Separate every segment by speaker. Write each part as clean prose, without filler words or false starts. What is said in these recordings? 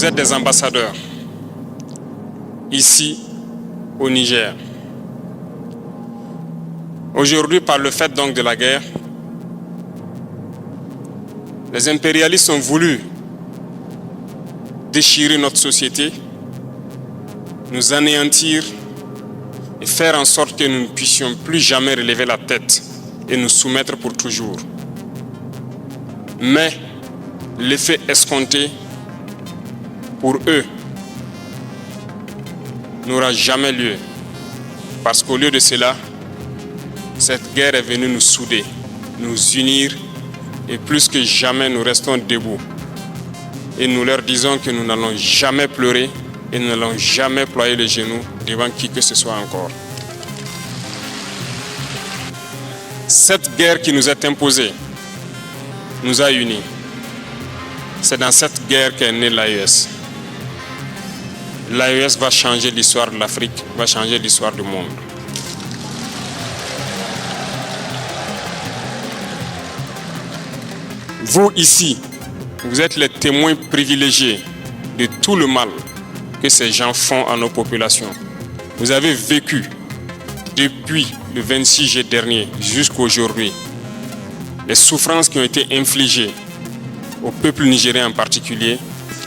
Speaker 1: Vous êtes des ambassadeurs ici au Niger. Aujourd'hui, par le fait donc de la guerre, les impérialistes ont voulu déchirer notre société, nous anéantir et faire en sorte que nous ne puissions plus jamais relever la tête et nous soumettre pour toujours. Mais l'effet escompté pour eux n'aura jamais lieu. Parce qu'au lieu de cela, cette guerre est venue nous souder, nous unir et plus que jamais nous restons debout. Et nous leur disons que nous n'allons jamais pleurer et nous n'allons jamais ployer les genoux devant qui que ce soit encore. Cette guerre qui nous est imposée nous a unis. C'est dans cette guerre qu'est née l'AES. L'AES va changer l'histoire de l'Afrique, va changer l'histoire du monde. Vous ici, vous êtes les témoins privilégiés de tout le mal que ces gens font à nos populations. Vous avez vécu depuis le 26 juillet dernier jusqu'à aujourd'hui les souffrances qui ont été infligées au peuple nigérien en particulier,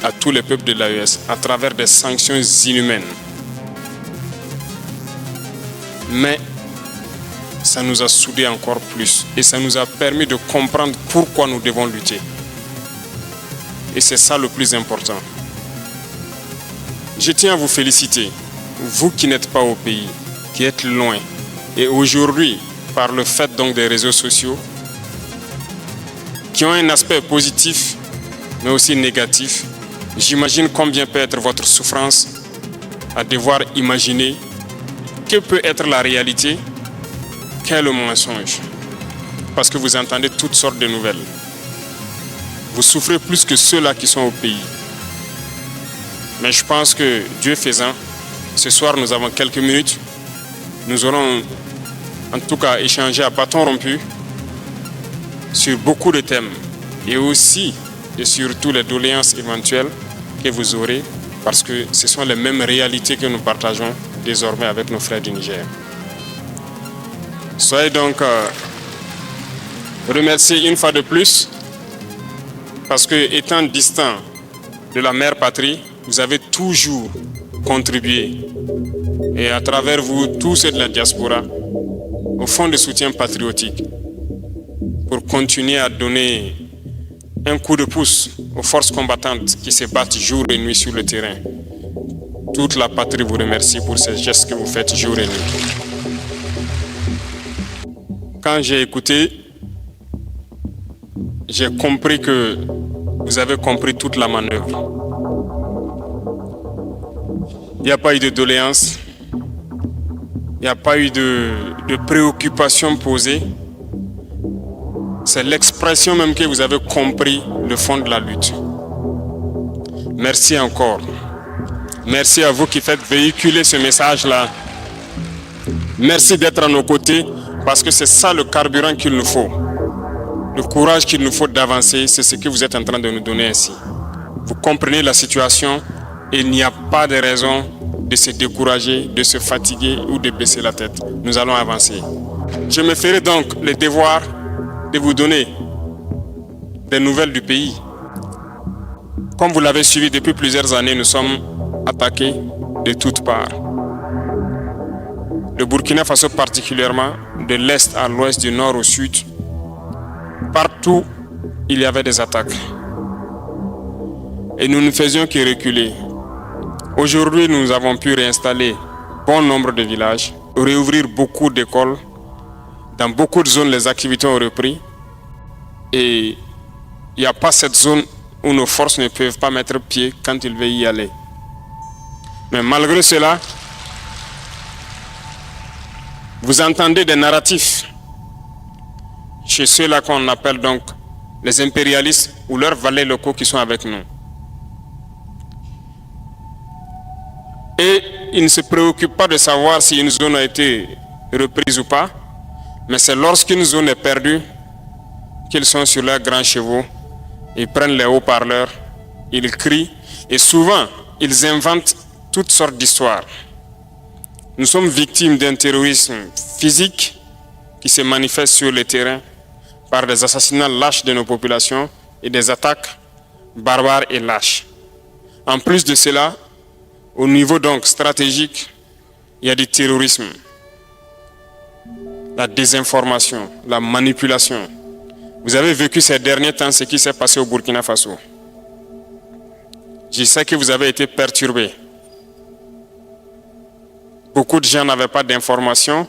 Speaker 1: à tous les peuples de l'AES, à travers des sanctions inhumaines. Mais ça nous a soudés encore plus et ça nous a permis de comprendre pourquoi nous devons lutter. Et c'est ça le plus important. Je tiens à vous féliciter, vous qui n'êtes pas au pays, qui êtes loin. Et aujourd'hui, par le fait donc des réseaux sociaux, qui ont un aspect positif, mais aussi négatif, j'imagine combien peut être votre souffrance à devoir imaginer que peut être la réalité, qu'est le mensonge. Parce que vous entendez toutes sortes de nouvelles. Vous souffrez plus que ceux-là qui sont au pays. Mais je pense que Dieu faisant, ce soir nous avons quelques minutes. Nous aurons en tout cas échangé à bâton rompu sur beaucoup de thèmes et aussi et surtout les doléances éventuelles que vous aurez parce que ce sont les mêmes réalités que nous partageons désormais avec nos frères du Niger. Soyez donc remerciés une fois de plus parce que étant distant de la mère patrie, vous avez toujours contribué et à travers vous, tous ceux de la diaspora, au fond de soutien patriotique pour continuer à donner un coup de pouce aux forces combattantes qui se battent jour et nuit sur le terrain. Toute la patrie vous remercie pour ces gestes que vous faites jour et nuit. Quand j'ai écouté, j'ai compris que vous avez compris toute la manœuvre. Il n'y a pas eu de doléances, il n'y a pas eu de préoccupations posées. C'est l'expression même que vous avez compris le fond de la lutte. Merci encore. Merci à vous qui faites véhiculer ce message-là. Merci d'être à nos côtés parce que c'est ça le carburant qu'il nous faut. Le courage qu'il nous faut d'avancer, c'est ce que vous êtes en train de nous donner ainsi. Vous comprenez la situation et il n'y a pas de raison de se décourager, de se fatiguer ou de baisser la tête. Nous allons avancer. Je me ferai donc le devoir de vous donner des nouvelles du pays. Comme vous l'avez suivi depuis plusieurs années, nous sommes attaqués de toutes parts. Le Burkina Faso particulièrement, de l'est à l'ouest, du nord au sud, partout il y avait des attaques. Et nous ne faisions que reculer. Aujourd'hui, nous avons pu réinstaller bon nombre de villages, réouvrir beaucoup d'écoles. Dans beaucoup de zones, les activités ont repris. Et il n'y a pas cette zone où nos forces ne peuvent pas mettre pied quand ils veulent y aller. Mais malgré cela, vous entendez des narratifs chez ceux-là qu'on appelle donc les impérialistes ou leurs valets locaux qui sont avec nous. Et ils ne se préoccupent pas de savoir si une zone a été reprise ou pas, mais c'est lorsqu'une zone est perdue qu'ils sont sur leurs grands chevaux, ils prennent les haut-parleurs ils crient et souvent ils inventent toutes sortes d'histoires. Nous sommes victimes d'un terrorisme physique qui se manifeste sur le terrain par des assassinats lâches de nos populations et des attaques barbares et lâches. En plus de cela, au niveau donc stratégique, il y a du terrorisme, la désinformation, la manipulation. Vous avez vécu ces derniers temps ce qui s'est passé au Burkina Faso. Je sais que vous avez été perturbés. Beaucoup de gens n'avaient pas d'informations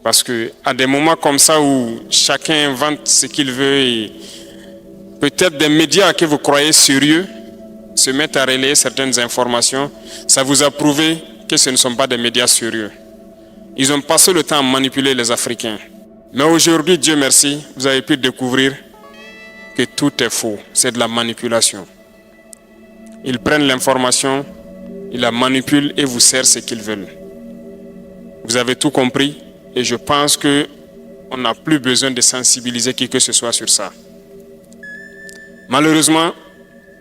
Speaker 1: parce qu'à des moments comme ça où chacun invente ce qu'il veut et peut-être des médias que vous croyez sérieux se mettent à relayer certaines informations, ça vous a prouvé que ce ne sont pas des médias sérieux. Ils ont passé le temps à manipuler les Africains. Mais aujourd'hui, Dieu merci, vous avez pu découvrir que tout est faux, c'est de la manipulation. Ils prennent l'information, ils la manipulent et vous servent ce qu'ils veulent. Vous avez tout compris et je pense qu'on n'a plus besoin de sensibiliser qui que ce soit sur ça. Malheureusement,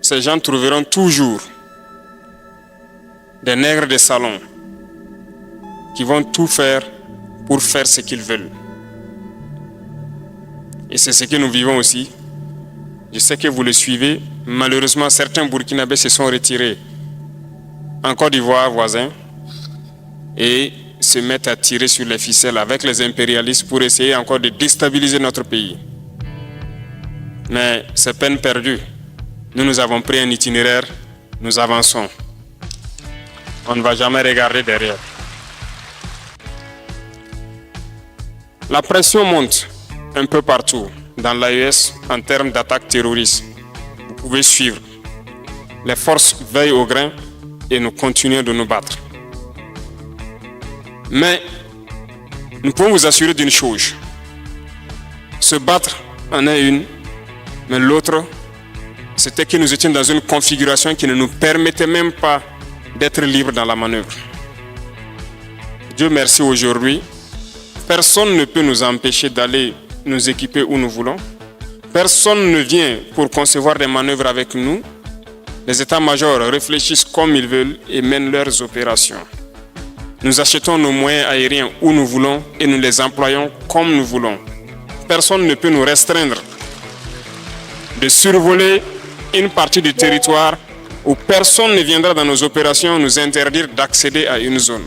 Speaker 1: ces gens trouveront toujours des nègres de salon qui vont tout faire pour faire ce qu'ils veulent. Et c'est ce que nous vivons aussi. Je sais que vous le suivez. Malheureusement, certains Burkinabés se sont retirés en Côte d'Ivoire voisin et se mettent à tirer sur les ficelles avec les impérialistes pour essayer encore de déstabiliser notre pays. Mais c'est peine perdue. Nous avons pris un itinéraire, nous avançons. On ne va jamais regarder derrière. La pression monte un peu partout dans l'AES en termes d'attaques terroristes. Vous pouvez suivre. Les forces veillent au grain et nous continuons de nous battre. Mais nous pouvons vous assurer d'une chose. Se battre en est une, mais l'autre, c'était que nous étions dans une configuration qui ne nous permettait même pas d'être libres dans la manœuvre. Dieu merci aujourd'hui, personne ne peut nous empêcher d'aller nous équiper où nous voulons. Personne ne vient pour concevoir des manœuvres avec nous. Les états-majors réfléchissent comme ils veulent et mènent leurs opérations. Nous achetons nos moyens aériens où nous voulons et nous les employons comme nous voulons. Personne ne peut nous restreindre de survoler une partie du territoire où personne ne viendra dans nos opérations nous interdire d'accéder à une zone.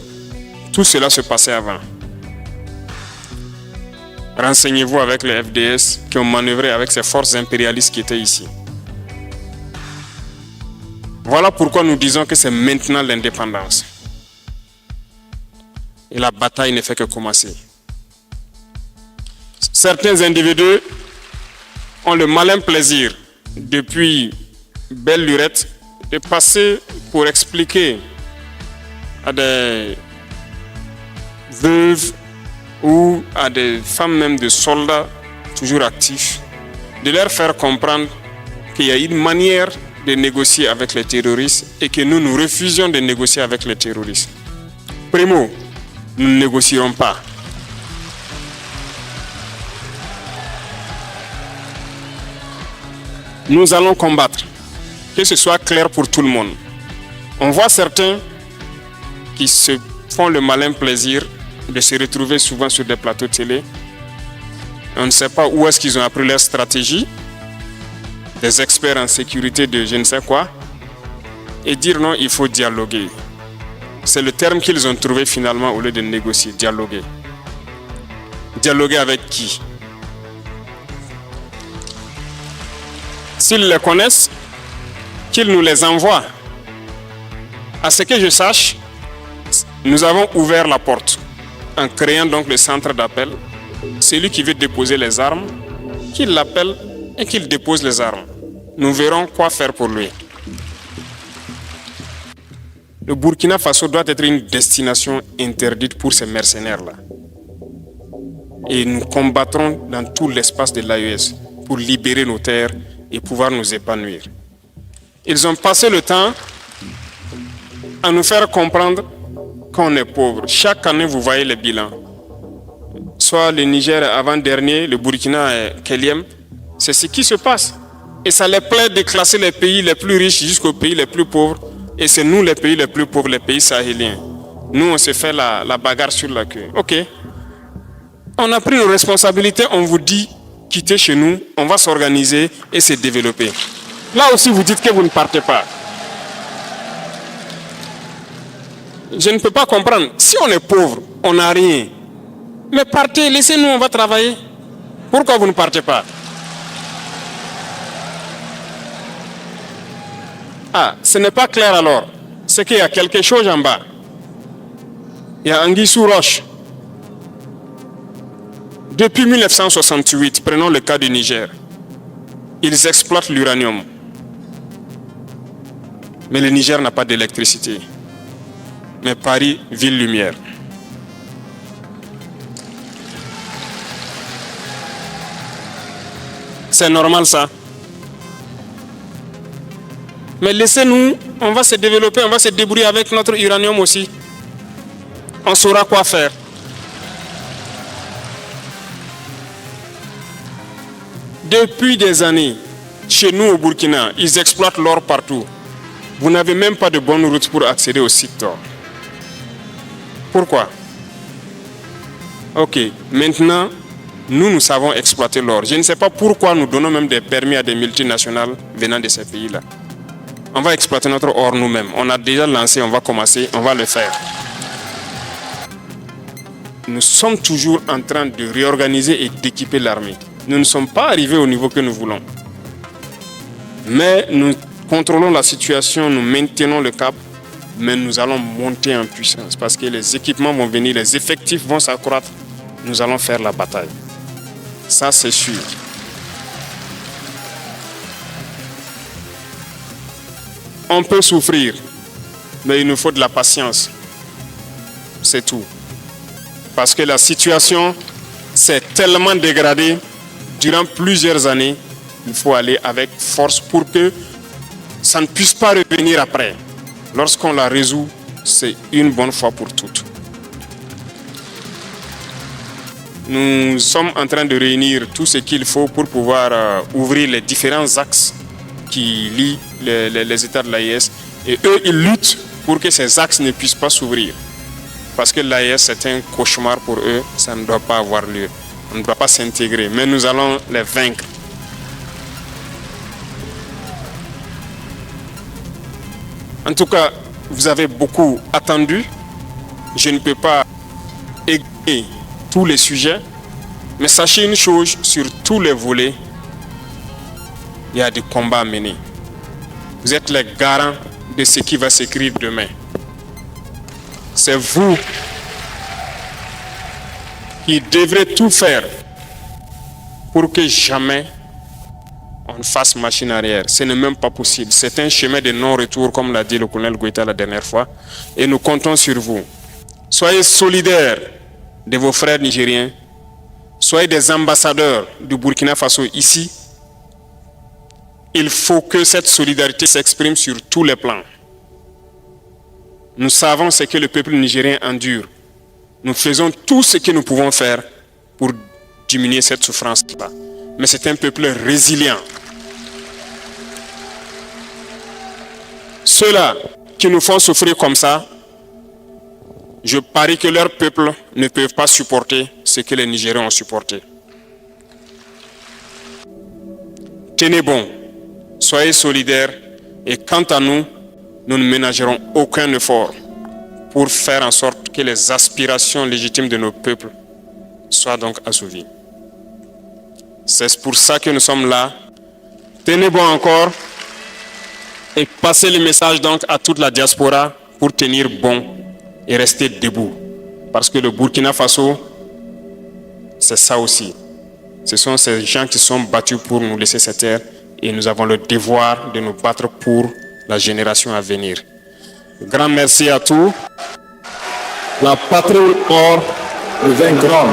Speaker 1: Tout cela se passait avant. Renseignez-vous avec les FDS qui ont manœuvré avec ces forces impérialistes qui étaient ici. Voilà pourquoi nous disons que c'est maintenant l'indépendance. Et la bataille ne fait que commencer. Certains individus ont le malin plaisir, depuis belle lurette, de passer pour expliquer à des veuves ou à des femmes même de soldats toujours actifs, de leur faire comprendre qu'il y a une manière de négocier avec les terroristes et que nous refusions de négocier avec les terroristes. Primo, nous ne négocierons pas. Nous allons combattre, que ce soit clair pour tout le monde. On voit certains qui se font le malin plaisir de se retrouver souvent sur des plateaux télé. On ne sait pas où est-ce qu'ils ont appris leur stratégie, des experts en sécurité de je ne sais quoi, et dire non, il faut dialoguer. C'est le terme qu'ils ont trouvé finalement au lieu de négocier, dialoguer. Dialoguer avec qui? S'ils les connaissent, qu'ils nous les envoient. À ce que je sache, nous avons ouvert la porte en créant donc le centre d'appel. Celui qui veut déposer les armes, qu'il l'appelle et qu'il dépose les armes. Nous verrons quoi faire pour lui. Le Burkina Faso doit être une destination interdite pour ces mercenaires-là. Et nous combattrons dans tout l'espace de l'AES pour libérer nos terres et pouvoir nous épanouir. Ils ont passé le temps à nous faire comprendre qu'on est pauvre. Chaque année, vous voyez les bilans. Soit le Niger avant-dernier, le Burkina est quatrième. C'est ce qui se passe. Et ça les plaît de classer les pays les plus riches jusqu'aux pays les plus pauvres. Et c'est nous les pays les plus pauvres, les pays sahéliens. Nous, on se fait la bagarre sur la queue. Ok. On a pris nos responsabilités, on vous dit, quittez chez nous, on va s'organiser et se développer. Là aussi, vous dites que vous ne partez pas. Je ne peux pas comprendre. Si on est pauvre, on n'a rien. Mais partez, laissez-nous, on va travailler. Pourquoi vous ne partez pas? Ah, ce n'est pas clair alors. C'est qu'il y a quelque chose en bas. Il y a anguille sous roche. Depuis 1968, prenons le cas du Niger, ils exploitent l'uranium. Mais le Niger n'a pas d'électricité. Mais Paris, ville lumière. C'est normal ça. Mais laissez-nous, on va se développer, on va se débrouiller avec notre uranium aussi. On saura quoi faire. Depuis des années, chez nous au Burkina, ils exploitent l'or partout. Vous n'avez même pas de bonne route pour accéder au site d'or. Pourquoi? Ok, maintenant, nous savons exploiter l'or. Je ne sais pas pourquoi nous donnons même des permis à des multinationales venant de ces pays-là. On va exploiter notre or nous-mêmes. On a déjà lancé, on va commencer, on va le faire. Nous sommes toujours en train de réorganiser et d'équiper l'armée. Nous ne sommes pas arrivés au niveau que nous voulons. Mais nous contrôlons la situation, nous maintenons le cap, mais nous allons monter en puissance parce que les équipements vont venir, les effectifs vont s'accroître. Nous allons faire la bataille. Ça, c'est sûr. On peut souffrir, mais il nous faut de la patience. C'est tout. Parce que la situation s'est tellement dégradée durant plusieurs années, il faut aller avec force pour que ça ne puisse pas revenir après. Lorsqu'on la résout, c'est une bonne fois pour toutes. Nous sommes en train de réunir tout ce qu'il faut pour pouvoir ouvrir les différents axes qui lient les États de l'AES. Et eux, ils luttent pour que ces axes ne puissent pas s'ouvrir. Parce que l'AES, c'est un cauchemar pour eux, ça ne doit pas avoir lieu. On ne doit pas s'intégrer, mais nous allons les vaincre. En tout cas, vous avez beaucoup attendu. Je ne peux pas égayer tous les sujets, mais sachez une chose, sur tous les volets, il y a des combats à mener. Vous êtes les garants de ce qui va s'écrire demain. C'est vous qui devrez tout faire pour que jamais on fasse machine arrière. Ce n'est même pas possible. C'est un chemin de non-retour, comme l'a dit le colonel Goïta la dernière fois. Et nous comptons sur vous. Soyez solidaires de vos frères nigériens. Soyez des ambassadeurs du Burkina Faso ici. Il faut que cette solidarité s'exprime sur tous les plans. Nous savons ce que le peuple nigérien endure. Nous faisons tout ce que nous pouvons faire pour diminuer cette souffrance-là. Mais c'est un peuple résilient. Ceux-là qui nous font souffrir comme ça, je parie que leur peuple ne peut pas supporter ce que les Nigériens ont supporté. Tenez bon, soyez solidaires et quant à nous, nous ne ménagerons aucun effort pour faire en sorte que les aspirations légitimes de nos peuples soient donc assouvies. C'est pour ça que nous sommes là. Tenez bon encore et passez le message donc à toute la diaspora pour tenir bon et rester debout. Parce que le Burkina Faso, c'est ça aussi. Ce sont ces gens qui sont battus pour nous laisser cette terre et nous avons le devoir de nous battre pour la génération à venir. Grand merci à tous. La patrie or nous vaincra.